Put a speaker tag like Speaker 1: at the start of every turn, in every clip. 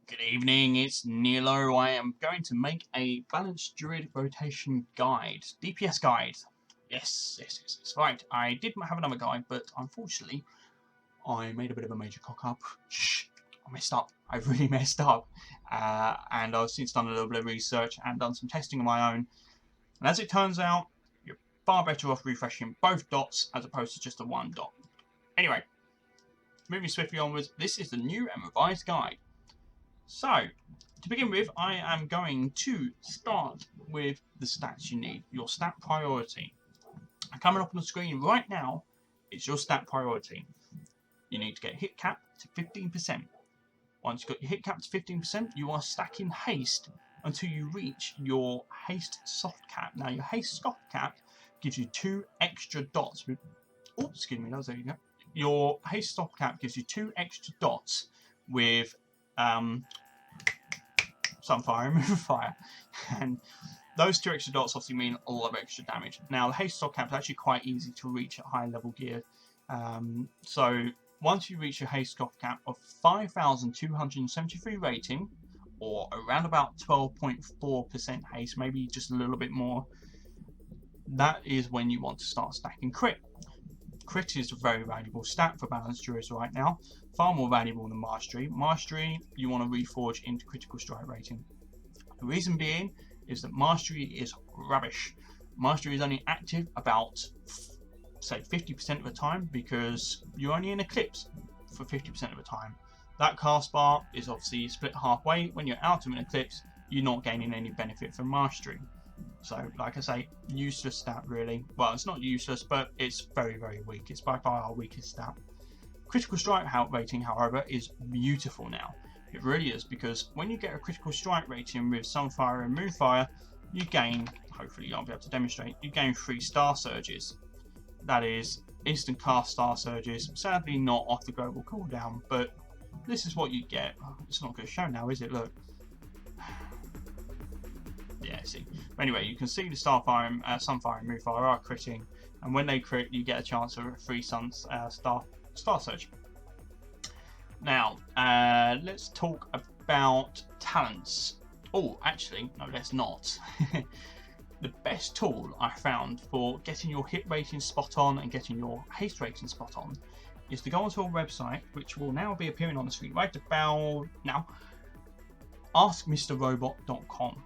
Speaker 1: Good evening, it's Nilo. I am going to make a balanced Druid rotation guide. DPS guide. Yes. Right, I did have another guide, but unfortunately, I made a bit of a major cock up. Shh, I messed up. I really messed up. And I've since done a little bit of research and done some testing of my own. And as it turns out, you're far better off refreshing both dots as opposed to just the one dot. Anyway, moving swiftly onwards, this is the new and revised guide. So, to begin with, I am going to start with the stats you need, your stat priority. Coming up on the screen right now, it's your stat priority. You need to get hit cap to 15%. Once you've got your hit cap to 15%, you are stacking haste until you reach your haste soft cap. Now, your haste soft cap gives you 2 extra dots. Oh, excuse me, there you go. Your haste soft cap gives you 2 extra dots with Sunfire and Moonfire, and those 2 extra dots obviously mean a lot of extra damage. Now the haste stock cap is actually quite easy to reach at high level gear, so once you reach your haste stock cap of 5,273 rating, or around about 12.4% haste, maybe just a little bit more, that is when you want to start stacking crit. Crit is a very valuable stat for balanced druids right now, far more valuable than mastery. Mastery you want to reforge into critical strike rating. The reason being is that mastery is rubbish. Mastery is only active about, say, 50% of the time because you're only in Eclipse for 50% of the time. That cast bar is obviously split halfway. When you're out of an Eclipse, you're not gaining any benefit from mastery. So, like I say, useless stat really. Well, it's not useless, but it's very, very weak. It's by far our weakest stat. Critical strike rating, however, is beautiful now. It really is, because when you get a critical strike rating with Sunfire and Moonfire, you gain, hopefully I'll be able to demonstrate, you gain 3 star surges. That is instant cast star surges, sadly not off the global cooldown, but this is what you get. It's not going to show now, is it? Look. Yeah, see. Anyway, you can see the Sunfire and Moonfire are critting, and when they crit, you get a chance of a 3 star surge. Now, let's talk about talents. Oh, actually, no, let's not. The best tool I found for getting your hit rating spot on and getting your haste rating spot on is to go onto a website, which will now be appearing on the screen right about now. AskMrRobot.com.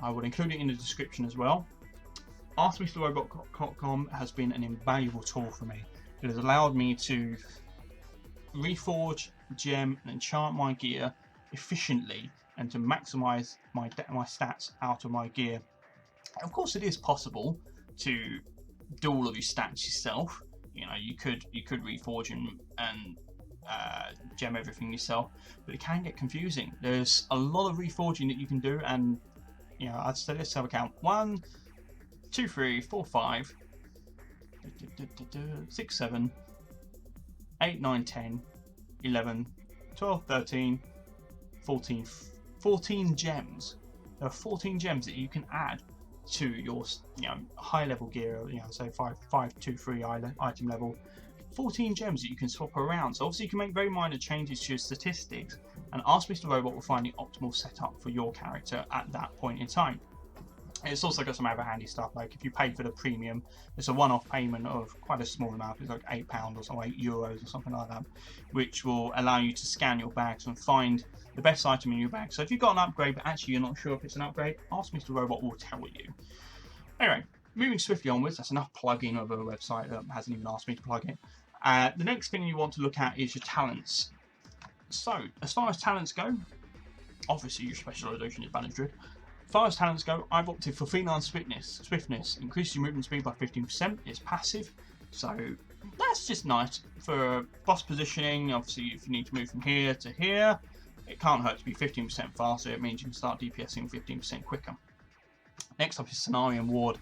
Speaker 1: I will include it in the description as well. AskMrRobot.com has been an invaluable tool for me. It has allowed me to reforge, gem, and enchant my gear efficiently and to maximize my stats out of my gear. Of course, it is possible to do all of your stats yourself. You know, you could reforge and gem everything yourself, but it can get confusing. There's a lot of reforging that you can do, and you know, I'd say let's have a count. 1, 2, 3, 4, 5, 6, 7, 8, 9, 10, 11, 12, 13, 14 gems. There are 14 gems that you can add to your, high level gear, say 5, 2, 3 item level. 14 gems that you can swap around. So obviously you can make very minor changes to your statistics, and Ask Mr. Robot will find the optimal setup for your character at that point in time. It's also got some other handy stuff, like if you pay for the premium, it's a one-off payment of quite a small amount, it's like £8 or something, €8 or something like that, which will allow you to scan your bags and find the best item in your bag. So if you've got an upgrade but actually you're not sure if it's an upgrade, Ask Mr. Robot will tell you. Anyway, moving swiftly onwards, that's enough plugging of a website that hasn't even asked me to plug it. The next thing you want to look at is your talents. So, as far as talents go, obviously your specialisation is Balanced Druid. As far as talents go, I've opted for Feline Swiftness. Increases your movement speed by 15%. It's passive, so that's just nice for boss positioning. Obviously, if you need to move from here to here, it can't hurt to be 15% faster. It means you can start DPSing 15% quicker. Next up is Scenario Ward.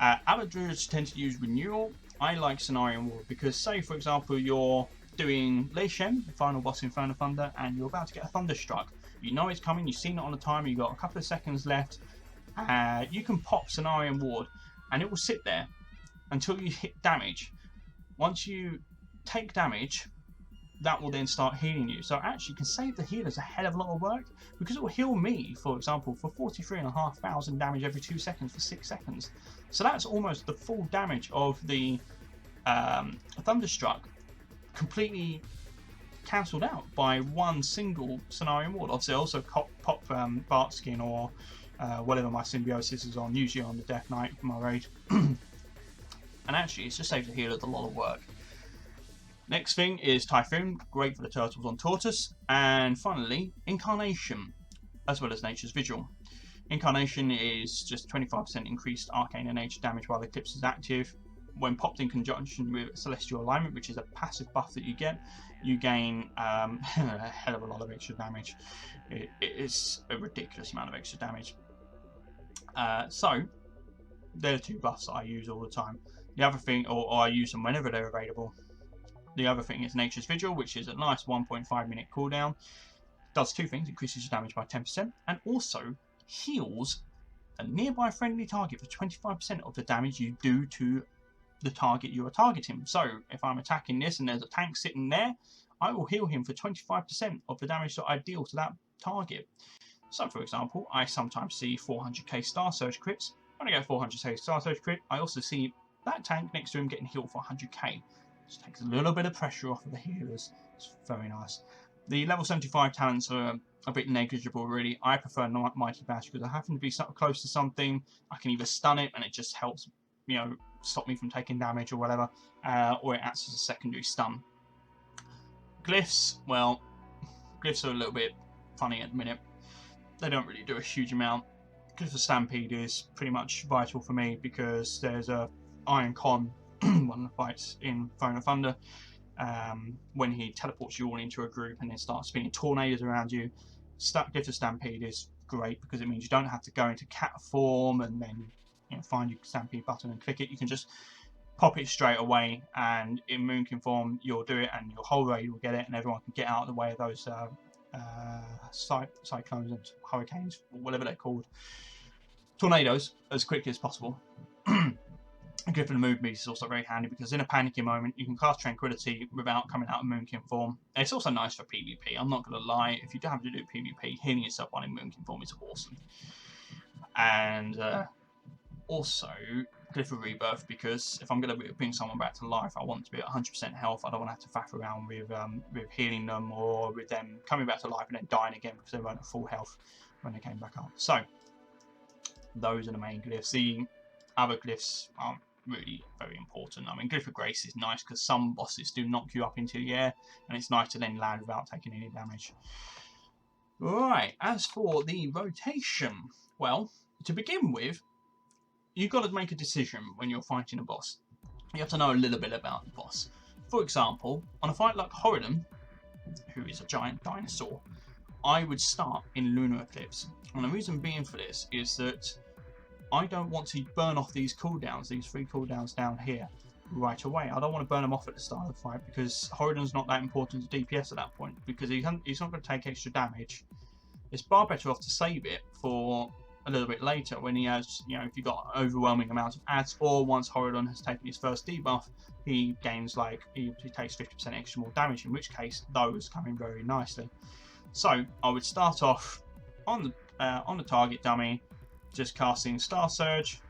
Speaker 1: Other druids tend to use Renewal. I like Scenario Ward because, say for example, you're doing Leishem, the final boss in Inferno Thunder, and you're about to get a Thunderstruck. You know it's coming, you've seen it on the timer, you've got a couple of seconds left. You can pop Scenario Ward and it will sit there until you hit damage. Once you take damage, that will then start healing you. So actually, you can save the healers a hell of a lot of work, because it will heal me, for example, for 43,500 damage every 2 seconds for 6 seconds. So that's almost the full damage of the Thunderstruck completely cancelled out by one single scenario ward. Obviously, I also pop Bark Skin or whatever my symbiosis is on, usually on the Death Knight for my raid. And actually, it's just saved the healers a lot of work. Next thing is Typhoon, great for the turtles on Tortoise. And finally, Incarnation, as well as Nature's Vigil. Incarnation is just 25% increased arcane and nature damage while Eclipse is active. When popped in conjunction with Celestial Alignment, which is a passive buff that you get, you gain a hell of a lot of extra damage. It is a ridiculous amount of extra damage. So, they're the two buffs that I use all the time. The other thing, or I use them whenever they're available. The other thing is Nature's Vigil, which is a nice 1.5 minute cooldown. Does two things: increases your damage by 10%, and also heals a nearby friendly target for 25% of the damage you do to the target you are targeting. So if I'm attacking this and there's a tank sitting there, I will heal him for 25% of the damage that I deal to that target. So for example, I sometimes see 400k Star Surge crits. When I get 400k Star Surge crit, I also see that tank next to him getting healed for 100k. Just takes a little bit of pressure off of the healers. It's very nice. The level 75 talents are a bit negligible, really. I prefer Mighty Bash because I happen to be close to something. I can either stun it and it just helps, you know, stop me from taking damage or whatever, or it acts as a secondary stun. Glyphs, well, glyphs are a little bit funny at the minute. They don't really do a huge amount. Glyph of Stampede is pretty much vital for me because there's a Iron Con, one of the fights in Throne of Thunder, when he teleports you all into a group and then starts spinning tornadoes around you. Glyph of Stampede is great because it means you don't have to go into cat form and then, you know, find your Stampede button and click it. You can just pop it straight away, and in Boomkin form you'll do it and your whole raid will get it, and everyone can get out of the way of those cyclones and hurricanes, or whatever they're called, tornadoes, as quickly as possible. Glyph of the Mood Beast is also very handy because in a panicky moment you can cast Tranquility without coming out of Boomkin form. It's also nice for PvP, I'm not going to lie. If you don't have to do PvP, healing yourself on in Boomkin form is awesome. And also Glyph of Rebirth, because if I'm going to bring someone back to life, I want to be at 100% health. I don't want to have to faff around with healing them, or with them coming back to life and then dying again because they weren't at full health when they came back up. So those are the main glyphs. The other glyphs aren't really very important. I mean, Glyph of Grace is nice because some bosses do knock you up into the air, and it's nice to then land without taking any damage. Right, as for the rotation, well, to begin with, you've got to make a decision when you're fighting a boss. You have to know a little bit about the boss. For example, on a fight like Horadon, who is a giant dinosaur, I would start in Lunar Eclipse. And the reason being for this is that I don't want to burn off these cooldowns, these 3 cooldowns down here, right away. I don't want to burn them off at the start of the fight because Horadon's not that important to DPS at that point, because he's not going to take extra damage. It's far better off to save it for a little bit later when he has, you know, if you've got an overwhelming amount of ads, or once Horadon has taken his first debuff, he gains like, he takes 50% extra more damage, in which case those come in very nicely. So I would start off on the target dummy, just casting Star Surge,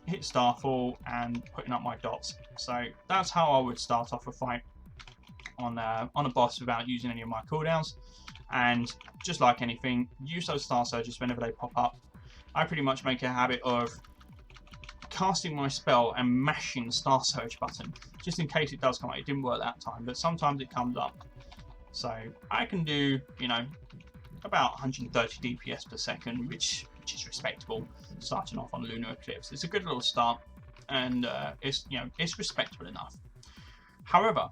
Speaker 1: hit Starfall, and putting up my dots. So that's how I would start off a fight on a boss without using any of my cooldowns. And just like anything, use those Star Surges whenever they pop up. I pretty much make a habit of casting my spell and mashing the Star Surge button, just in case it does come up. It didn't work that time, but sometimes it comes up. So I can do, you know, about 130 DPS per second, which is respectable, starting off on Lunar Eclipse. It's a good little start, and it's, you know, it's respectable enough. However,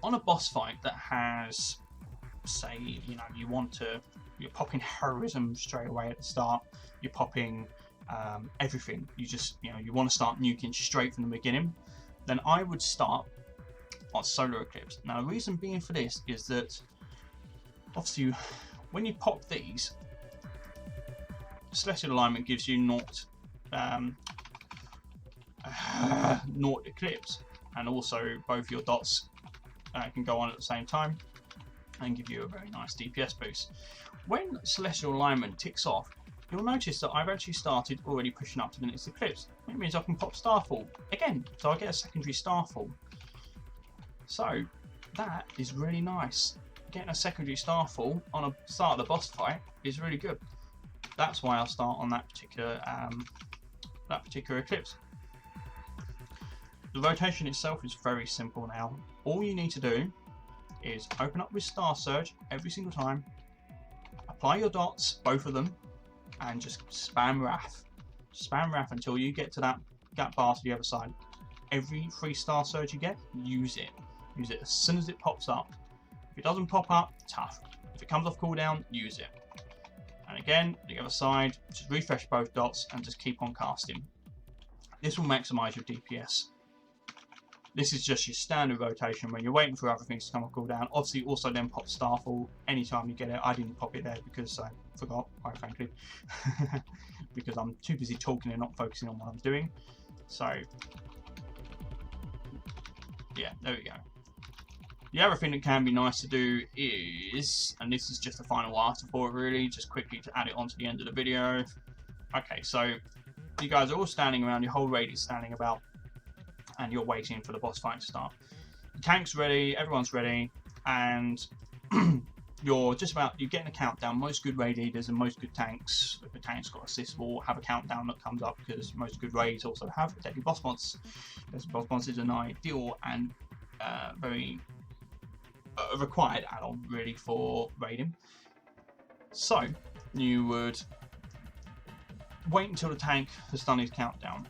Speaker 1: on a boss fight that has, say, you know, you're popping heroism straight away at the start, you're popping everything, you just, you know, you want to start nuking straight from the beginning, then I would start on Solar Eclipse. Now the reason being for this is that obviously when you pop these, Celestial Alignment gives you naught Eclipse, and also both your dots can go on at the same time and give you a very nice DPS boost. When Celestial Alignment ticks off, you'll notice that I've actually started already pushing up to the next eclipse. It means I can pop Starfall again, so I get a secondary Starfall. So that is really nice. Getting a secondary Starfall on a start of the boss fight is really good. That's why I'll start on that particular eclipse. The rotation itself is very simple now. All you need to do is open up with Star Surge every single time, apply your dots, both of them, and just spam Wrath. Spam Wrath until you get to that bar to the other side. Every free Star Surge you get, use it. Use it as soon as it pops up. If it doesn't pop up, tough. If it comes off cooldown, use it. And again, the other side, just refresh both dots and just keep on casting. This will maximize your DPS. This is just your standard rotation when you're waiting for other things to come off cooldown. Obviously, also then pop Starfall anytime you get it. I didn't pop it there because I forgot, quite frankly, because I'm too busy talking and not focusing on what I'm doing. So, yeah, there we go. The other thing that can be nice to do is, and this is just a final answer for it really, just quickly to add it on to the end of the video. Okay, so you guys are all standing around, your whole raid is standing about, and you're waiting for the boss fight to start. The tank's ready, everyone's ready, and you're getting a countdown. Most good raid leaders and most good tanks, if the tank's got assist, will have a countdown that comes up because most good raids also have deadly boss mods. Deadly boss mods is an ideal and very required add-on really for raiding. So you would wait until the tank has done his countdown.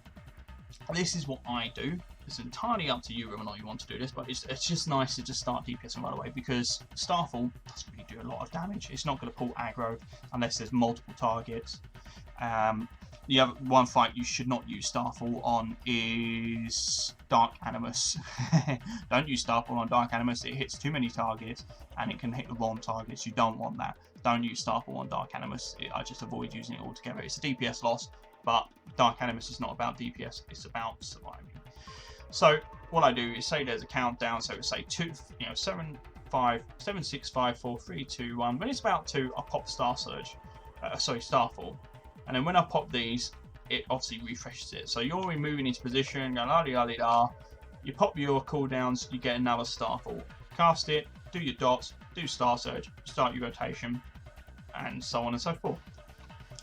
Speaker 1: This is what I do. It's entirely up to you whether or not you want to do this, but it's just nice to just start DPSing right away because Starfall doesn't really do a lot of damage. It's not going to pull aggro unless there's multiple targets. The other one fight you should not use Starfall on is Dark Animus. Don't use Starfall on Dark Animus. It hits too many targets and it can hit the wrong targets. You don't want that. Don't use Starfall on Dark Animus. I just avoid using it altogether. It's a DPS loss, but Dark Animus is not about DPS. It's about surviving. So what I do is say there's a countdown. So say 7, 6, 5, 4, 3, 2, 1. When it's about 2, I pop Starfall. And then when I pop these, it obviously refreshes it. So you're already moving into position, going la-di-da-di-da. You pop your cooldowns, you get another Starfall. Cast it, do your dots, do Star Surge, start your rotation, and so on and so forth.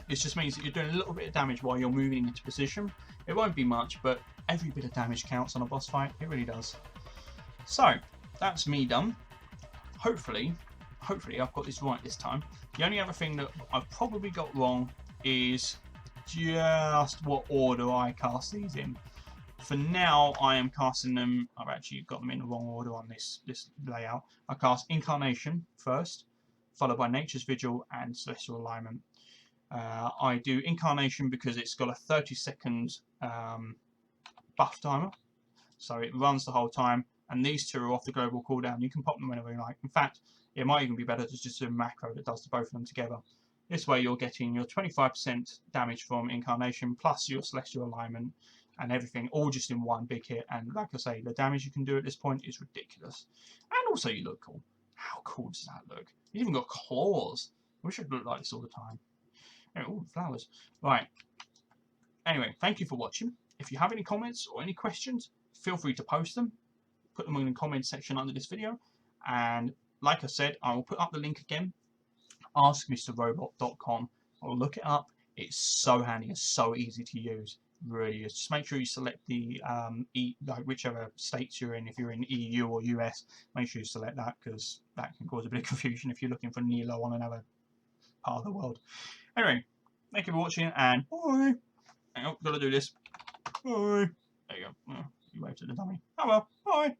Speaker 1: It just means that you're doing a little bit of damage while you're moving into position. It won't be much, but every bit of damage counts on a boss fight. It really does. So, that's me done. Hopefully I've got this right this time. The only other thing that I've probably got wrong is just what order I cast these in. For now, I am casting them. I've actually got them in the wrong order on this layout. I cast Incarnation first, followed by Nature's Vigil and Celestial Alignment. I do Incarnation because it's got a 30-second buff timer, so it runs the whole time. And these two are off the global cooldown. You can pop them whenever you like. In fact, it might even be better to just do a macro that does both of them together. This way you're getting your 25% damage from Incarnation plus your Celestial Alignment and everything all just in one big hit. And like I say, the damage you can do at this point is ridiculous. And also you look cool. How cool does that look? You even got claws. I wish I'd look like this all the time. Anyway, ooh, flowers. Right. Anyway, thank you for watching. If you have any comments or any questions, feel free to post them. Put them in the comment section under this video. And like I said, I will put up the link again. AskMrRobot.com. I'll look it up. It's so handy. It's so easy to use. It really is. Just make sure you select the like whichever states you're in. If you're in EU or US, make sure you select that because that can cause a bit of confusion if you're looking for Nilo on another part of the world. Anyway, thank you for watching and bye. Hang on, gotta do this. Bye. There you go. Oh, you waved at the dummy. Oh well. Bye.